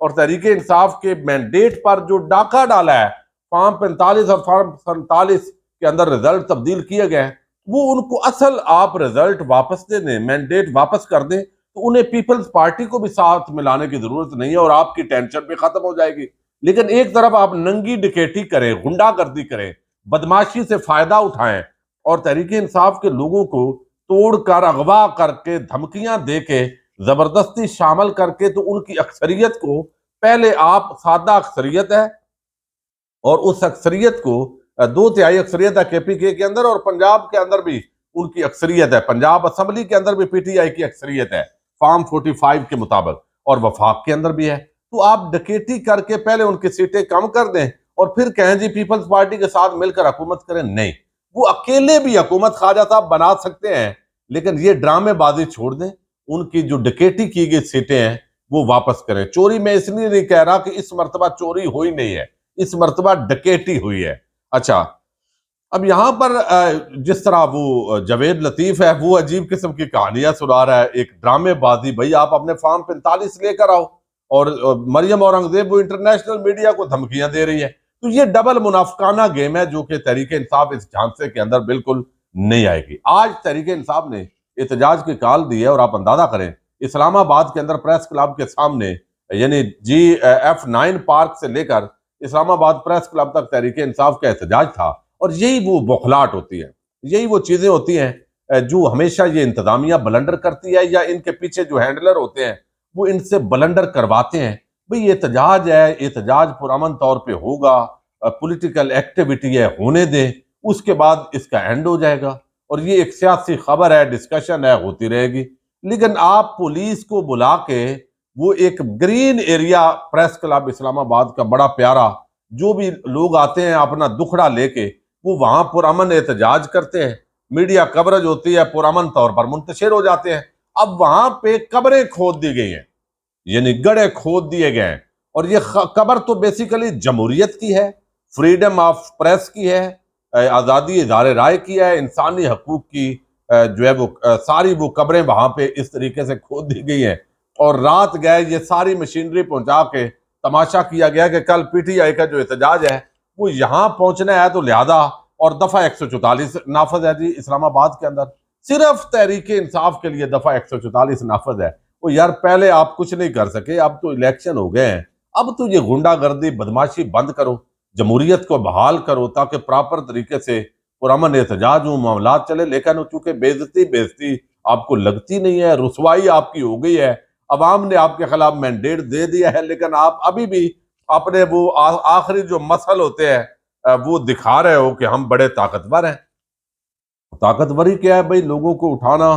اور تحریک انصاف کے مینڈیٹ پر جو ڈاکہ ڈالا ہے، فارم 45 اور فارم 47 کے اندر رزلٹ تبدیل کیے گئے ہیں، وہ ان کو اصل آپ رزلٹ واپس دے دیں، مینڈیٹ واپس کر دیں، تو انہیں پیپلز پارٹی کو بھی ساتھ ملانے کی ضرورت نہیں ہے اور آپ کی ٹینشن بھی ختم ہو جائے گی۔ لیکن ایک طرف آپ ننگی ڈکیٹی کریں، غنڈہ گردی کریں، بدماشی سے فائدہ اٹھائیں اور تحریک انصاف کے لوگوں کو توڑ کر، اغوا کر کے، دھمکیاں دے کے، زبردستی شامل کر کے، تو ان کی اکثریت کو، پہلے آپ سادہ اکثریت ہے اور اس اکثریت کو 2/3 اکثریت ہے کے پی کے اندر، اور پنجاب کے اندر بھی ان کی اکثریت ہے، پنجاب اسمبلی کے اندر بھی پی ٹی آئی کی اکثریت ہے فارم 45 کے مطابق، اور وفاق کے اندر بھی ہے۔ تو آپ ڈکیٹی کر کے پہلے ان کی سیٹیں کم کر دیں اور پھر کہیں جی پیپلز پارٹی کے ساتھ مل کر حکومت کریں، نہیں، وہ اکیلے بھی حکومت خواجہ صاحب بنا سکتے ہیں، لیکن یہ ڈرامے بازی چھوڑ دیں، ان کی جو ڈکیٹی کی گئی سیٹیں ہیں وہ واپس کریں۔ چوری میں اس لیے نہیں کہہ رہا کہ اس مرتبہ چوری ہوئی نہیں ہے، اس مرتبہ ڈکیٹی ہوئی ہے۔ اچھا، اب یہاں پر جس طرح وہ جاوید لطیف ہے، وہ عجیب قسم کی کہانیاں سنا رہا ہے، ایک ڈرامے بازی، بھائی آپ اپنے فارم 45 لے کر آؤ، اور مریم اورنگزیب وہ انٹرنیشنل میڈیا کو دھمکیاں دے رہی ہے۔ تو یہ ڈبل منافقانہ گیم ہے جو کہ تحریک انصاف اس جھانسے کے اندر بالکل نہیں آئے گی۔ آج تحریک انصاف نے احتجاج کی کال دی ہے، اور آپ اندازہ کریں اسلام آباد کے اندر پریس کلب کے سامنے، یعنی F9 پارک سے لے کر اسلام آباد پریس کلب تک تحریک انصاف کا احتجاج تھا، اور یہی وہ بوکھلاٹ ہوتی ہے، یہی وہ چیزیں ہوتی ہیں جو ہمیشہ یہ انتظامیہ بلنڈر کرتی ہے، یا ان کے پیچھے جو ہینڈلر ہوتے ہیں وہ ان سے بلنڈر کرواتے ہیں۔ بھئی احتجاج ہے، احتجاج پرامن طور پہ ہوگا، پولیٹیکل ایکٹیویٹی ہے، ہونے دیں، اس کے بعد اس کا اینڈ ہو جائے گا، اور یہ ایک سیاسی خبر ہے، ڈسکشن ہے، ہوتی رہے گی۔ لیکن آپ پولیس کو بلا کے، وہ ایک گرین ایریا پریس کلب اسلام آباد کا بڑا پیارا، جو بھی لوگ آتے ہیں اپنا دکھڑا لے کے، وہ وہاں پرامن احتجاج کرتے ہیں، میڈیا کوریج ہوتی ہے، پرامن طور پر منتشر ہو جاتے ہیں۔ اب وہاں پہ قبریں کھود دی گئی ہیں، یعنی گڑھے کھود دیے گئے ہیں، اور یہ قبر تو بیسیکلی جمہوریت کی ہے، فریڈم آف پریس کی ہے، آزادی اظہار رائے کی ہے، انسانی حقوق کی جو ہے وہ ساری وہ قبریں وہاں پہ اس طریقے سے کھود دی گئی ہیں، اور رات گئے یہ ساری مشینری پہنچا کے تماشا کیا گیا کہ کل پی ٹی آئی کا جو احتجاج ہے وہ یہاں پہنچنا ہے، تو لہذا، اور دفعہ 144 نافذ ہے جی اسلام آباد کے اندر، صرف تحریک انصاف کے لیے دفعہ 144 نافذ ہے۔ وہ یار پہلے آپ کچھ نہیں کر سکے، اب تو الیکشن ہو گئے ہیں، اب تو یہ غنڈہ گردی بدماشی بند کرو، جمہوریت کو بحال کرو، تاکہ پراپر طریقے سے پرامن احتجاج ہوں، معاملات چلے۔ لیکن چونکہ بےعزتی آپ کو لگتی نہیں ہے، رسوائی آپ کی ہو گئی ہے، عوام نے آپ کے خلاف مینڈیٹ دے دیا ہے، لیکن آپ ابھی بھی اپنے وہ آخری جو مسل ہوتے ہیں وہ دکھا رہے ہو کہ ہم بڑے طاقتور ہیں۔ طاقتوری کیا ہے بھائی؟ لوگوں کو اٹھانا،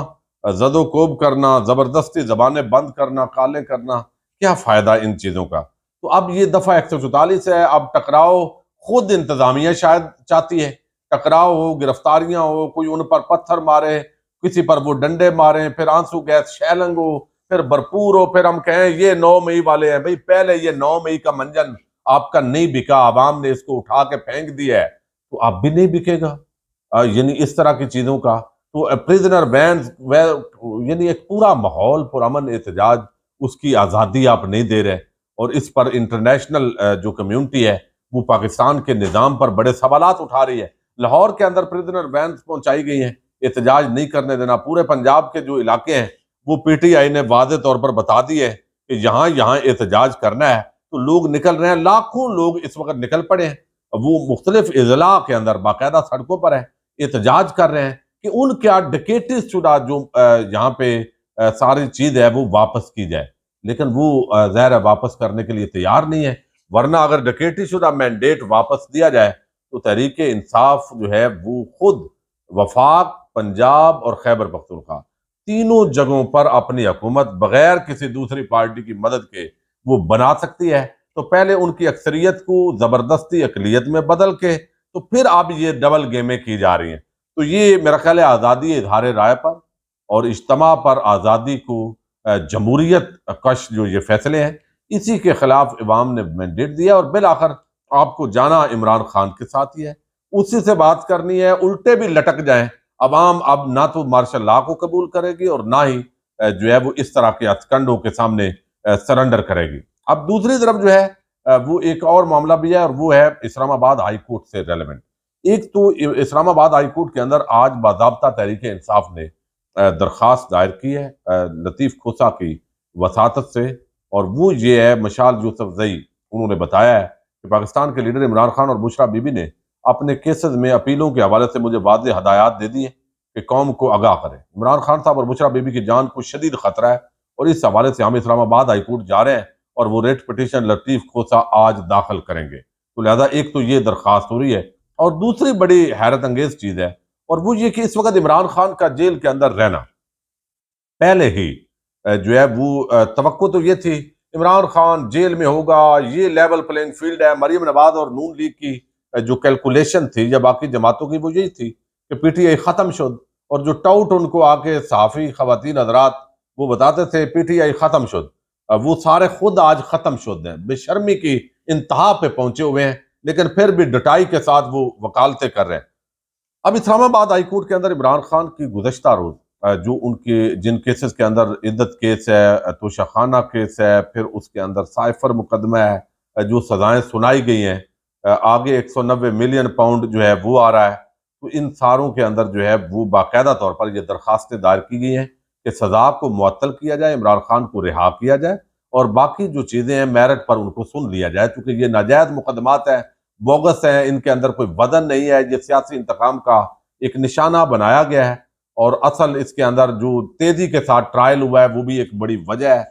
زد و کوب کرنا، زبردستی زبانیں بند کرنا، کالے کرنا، کیا فائدہ ان چیزوں کا؟ تو اب یہ دفعہ 144 ہے، اب ٹکراؤ خود انتظامیہ شاید چاہتی ہے، ٹکراؤ ہو، گرفتاریاں ہو، کوئی ان پر پتھر مارے، کسی پر وہ ڈنڈے ماریں، پھر آنسو گیس شیلنگ ہو، پھر بھرپور ہو، پھر ہم کہیں یہ 9 مئی والے ہیں۔ بھائی پہلے یہ 9 مئی کا منجن آپ کا نہیں بکا، عوام نے اس کو اٹھا کے پھینک دیا ہے، تو اب بھی نہیں بکے گا۔ یعنی اس طرح کی چیزوں کا تو پریزنر وینز، یعنی ایک پورا ماحول پرامن احتجاج، اس کی آزادی آپ نہیں دے رہے، اور اس پر انٹرنیشنل جو کمیونٹی ہے وہ پاکستان کے نظام پر بڑے سوالات اٹھا رہی ہے۔ لاہور کے اندر پریزنر وینز پہنچائی گئی ہیں، احتجاج نہیں کرنے دینا۔ پورے پنجاب کے جو علاقے ہیں وہ پی ٹی آئی نے واضح طور پر بتا دی ہے کہ یہاں احتجاج کرنا ہے، تو لوگ نکل رہے ہیں، لاکھوں لوگ اس وقت نکل پڑے ہیں، وہ مختلف اضلاع کے اندر باقاعدہ سڑکوں پر ہیں، احتجاج کر رہے ہیں کہ ان کیا ڈکیٹی شدہ جو یہاں پہ ساری چیز ہے وہ واپس کی جائے، لیکن وہ ظاہر ہے واپس کرنے کے لیے تیار نہیں ہے۔ ورنہ اگر ڈکیٹی شدہ مینڈیٹ واپس دیا جائے تو تحریک انصاف جو ہے وہ خود وفاق، پنجاب اور خیبر پختونخوا تینوں جگہوں پر اپنی حکومت بغیر کسی دوسری پارٹی کی مدد کے وہ بنا سکتی ہے۔ تو پہلے ان کی اکثریت کو زبردستی اقلیت میں بدل کے، تو پھر اب یہ ڈبل گیمیں کی جا رہی ہیں۔ تو یہ میرا خیال ہے آزادی اظہار رائے پر اور اجتماع پر آزادی کو جمہوریت کش جو یہ فیصلے ہیں، اسی کے خلاف عوام نے مینڈیٹ دیا، اور بالآخر آپ کو جانا عمران خان کے ساتھ ہی ہے، اسی سے بات کرنی ہے، الٹے بھی لٹک جائیں۔ عوام اب نہ تو مارشل لا کو قبول کرے گی، اور نہ ہی جو ہے وہ اس طرح کے ہتھ کنڈوں کے سامنے سرنڈر کرے گی۔ اب دوسری طرف جو ہے وہ ایک اور معاملہ بھی ہے، اور وہ ہے اسلام آباد ہائی کورٹ سے ریلیونٹ۔ ایک تو اسلام آباد ہائی کورٹ کے اندر آج باضابطہ تحریک انصاف نے درخواست دائر کی ہے لطیف کھوسہ کی وساطت سے، اور وہ یہ ہے مشال یوسف زئی انہوں نے بتایا ہے کہ پاکستان کے لیڈر عمران خان اور بشرا بی بی نے اپنے کیسز میں اپیلوں کے حوالے سے مجھے واضح ہدایات دے دی ہیں کہ قوم کو آگاہ کریں۔ عمران خان صاحب اور بشرا بی بی کی جان کو شدید خطرہ ہے، اور اس حوالے سے ہم اسلام آباد ہائی کورٹ جا رہے ہیں اور وہ ریٹ پٹیشن لطیف کھوسہ آج داخل کریں گے۔ تو لہذا ایک تو یہ درخواست ہو رہی ہے، اور دوسری بڑی حیرت انگیز چیز ہے، اور وہ یہ کہ اس وقت عمران خان کا جیل کے اندر رہنا پہلے ہی جو ہے وہ توقع تو یہ تھی عمران خان جیل میں ہوگا، یہ لیول پلینگ فیلڈ ہے۔ مریم نواز اور نون لیگ کی جو کیلکولیشن تھی یا باقی جماعتوں کی وہ یہی تھی کہ پی ٹی آئی ختم شد، اور جو ٹاؤٹ ان کو آ کے صحافی خواتین حضرات وہ بتاتے تھے پی ٹی آئی ختم شد، وہ سارے خود آج ختم شد ہیں، بے شرمی کی انتہا پہ پہنچے ہوئے ہیں، لیکن پھر بھی ڈٹائی کے ساتھ وہ وکالتیں کر رہے ہیں۔ اب اسلام آباد ہائی کورٹ کے اندر عمران خان کی گزشتہ روز جو ان کے جن کیسز کے اندر عدت کیس ہے، توشہ خانہ کیس ہے، پھر اس کے اندر سائفر مقدمہ ہے، جو سزائیں سنائی گئی ہیں، آگے 190 ملین پاؤنڈ جو ہے وہ آ رہا ہے، تو ان ساروں کے اندر جو ہے وہ باقاعدہ طور پر یہ درخواستیں دائر کی گئی ہیں کہ سزا کو معطل کیا جائے، عمران خان کو رہا کیا جائے، اور باقی جو چیزیں ہیں میرٹ پر ان کو سن لیا جائے، کیونکہ یہ ناجائز مقدمات ہیں، بوگس ہیں، ان کے اندر کوئی وزن نہیں ہے، یہ سیاسی انتقام کا ایک نشانہ بنایا گیا ہے، اور اصل اس کے اندر جو تیزی کے ساتھ ٹرائل ہوا ہے وہ بھی ایک بڑی وجہ ہے،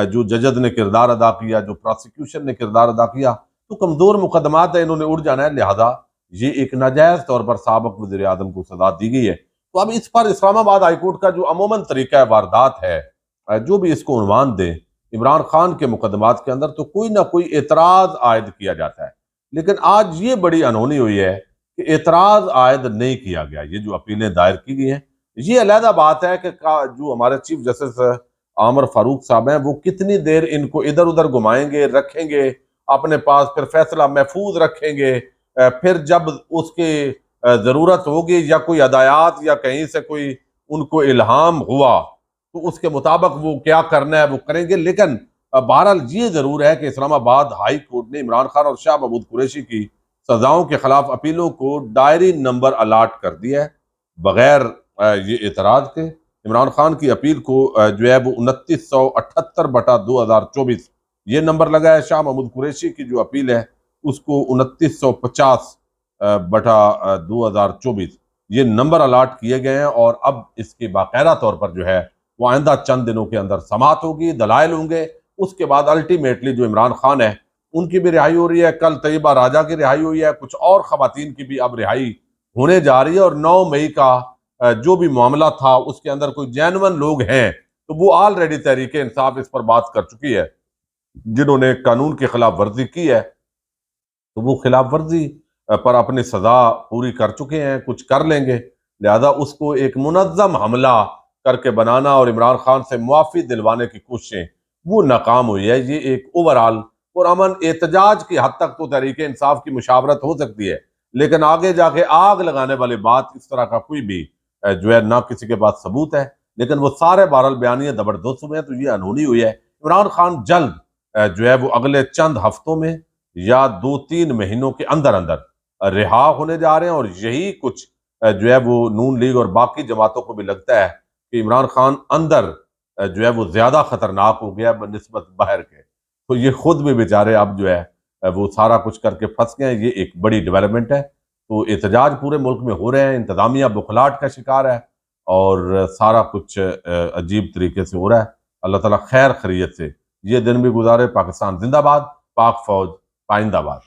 جو ججز نے کردار ادا کیا، جو پراسیکیوشن نے کردار ادا کیا، تو کمزور مقدمات ہیں، انہوں نے اڑ جانا ہے، لہذا یہ ایک ناجائز طور پر سابق وزیر اعظم کو سزا دی گئی ہے۔ تو اب اس پر اسلام آباد ہائی کورٹ کا جو عموماً طریقہ واردات ہے، جو بھی اس کو عنوان دیں عمران خان کے مقدمات کے اندر، تو کوئی نہ کوئی اعتراض عائد کیا جاتا ہے، لیکن آج یہ بڑی انہونی ہوئی ہے کہ اعتراض عائد نہیں کیا گیا۔ یہ جو اپیلیں دائر کی گئی ہیں، یہ علیحدہ بات ہے کہ جو ہمارے چیف جسٹس عامر فاروق صاحب ہیں وہ کتنی دیر ان کو ادھر ادھر گھمائیں گے، رکھیں گے اپنے پاس، پھر فیصلہ محفوظ رکھیں گے، پھر جب اس کی ضرورت ہوگی یا کوئی ہدایات یا کہیں سے کوئی ان کو الہام ہوا تو اس کے مطابق وہ کیا کرنا ہے وہ کریں گے۔ لیکن بہرحال یہ ضرور ہے کہ اسلام آباد ہائی کورٹ نے عمران خان اور شاہ محمود قریشی کی سزاؤں کے خلاف اپیلوں کو ڈائری نمبر الاٹ کر دیا ہے بغیر یہ اعتراض کے۔ عمران خان کی اپیل کو جو ہے وہ 2978/2024 یہ نمبر لگا ہے، شاہ محمود قریشی کی جو اپیل ہے اس کو 2950/2024 یہ نمبر الاٹ کیے گئے ہیں، اور اب اس کے باقاعدہ طور پر جو ہے وہ آئندہ چند دنوں کے اندر سماعت ہوگی، دلائل ہوں گے، اس کے بعد الٹیمیٹلی جو عمران خان ہے ان کی بھی رہائی ہو رہی ہے، کل طیبہ راجہ کی رہائی ہوئی ہے، کچھ اور خواتین کی بھی اب رہائی ہونے جا رہی ہے، اور 9 مئی کا جو بھی معاملہ تھا اس کے اندر کوئی جینون لوگ ہیں تو وہ آلریڈی تحریک انصاف اس پر بات کر چکی ہے، جنہوں نے قانون کی خلاف ورزی کی ہے تو وہ خلاف ورزی پر اپنی سزا پوری کر چکے ہیں، کچھ کر لیں گے، لہذا اس کو ایک منظم حملہ کر کے بنانا اور عمران خان سے معافی دلوانے کی کوششیں وہ ناکام ہوئی ہے۔ یہ ایک اوورال پرامن احتجاج کی حد تک تو تحریک انصاف کی مشاورت ہو سکتی ہے، لیکن آگے جا کے آگ لگانے والی بات اس طرح کا کوئی بھی جو ہے نہ کسی کے پاس ثبوت ہے، لیکن وہ سارے بہرحال بیانیے زبردست ہوئے ہیں، تو یہ انہونی ہوئی ہے۔ عمران خان جلد جو ہے وہ اگلے چند ہفتوں میں یا 2-3 مہینوں کے اندر اندر رہا ہونے جا رہے ہیں، اور یہی کچھ جو ہے وہ نون لیگ اور باقی جماعتوں کو بھی لگتا ہے کہ عمران خان اندر جو ہے وہ زیادہ خطرناک ہو گیا بنسبت باہر کے، تو یہ خود بھی بیچارے اب جو ہے وہ سارا کچھ کر کے پھنس گئے ہیں۔ یہ ایک بڑی ڈیولپمنٹ ہے، تو احتجاج پورے ملک میں ہو رہے ہیں، انتظامیہ بخلاہٹ کا شکار ہے، اور سارا کچھ عجیب طریقے سے ہو رہا ہے۔ اللہ تعالیٰ خیر خیریت سے یہ دن بھی گزارے۔ پاکستان زندہ باد، پاک فوج پائندہ باد۔